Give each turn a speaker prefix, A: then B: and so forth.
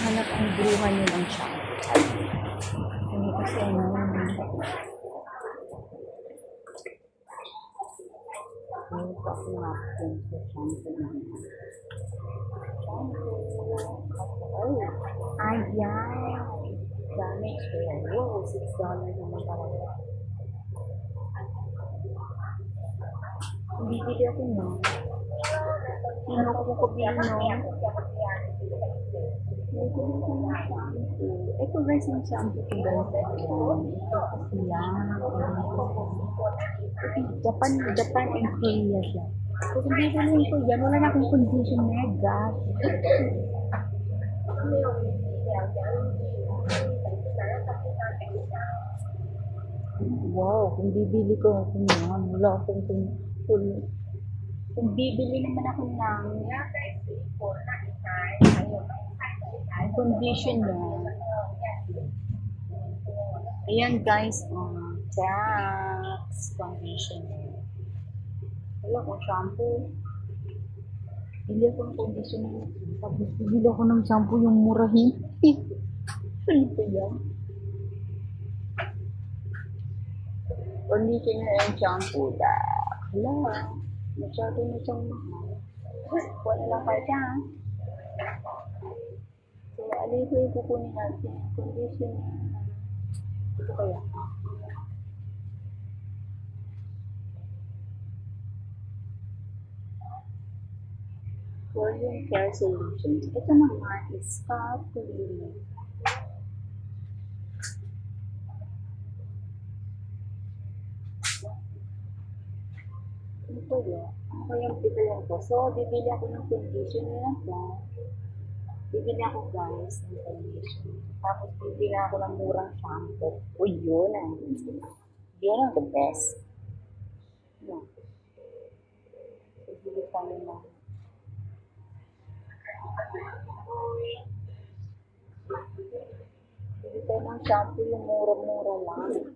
A: hinahanap ang bruha niyo ng shampoo. Ano kasi ano pa ako natin sa shampoo na. Ayan. Damage hair. Wow, $6 naman talaga. Bibili ako na. Sino ko makabili no? Bibili ko ng shampoo. Ito guys yung shampoo ko guys. Ito kasi lang. Japan and Korea siya. So kung bibili ko yan, wala na akong conditioner guys. Wow, kung bibili ko ako yan, wala akong kung bibili naman ako ng conditioner. Ayan guys, Jack's conditioner. Wala akong shampoo. Bili ako ng conditioner. Tapos bibili ako ng shampoo yung murahin. Ano ba yan? Conditioner and shampoo da. Hala, masyado na siyang mahal. Wala lang kayo dyan. So, alay ko yung kukunin natin. Conditioner. Ito kaya. Volume Care Solutions. Ito naman is scalp cleaning. Ano po yun? Ano kayang bibili ko? So, bibili ako ng conditioner na ito. Bibili ako guys ng conditioner. Tapos bibili ako ng murang shampoo. O yun ang yun ang the best. Yan. Bibili tayo na. Bibili tayo ng shampoo yung mura-mura lang.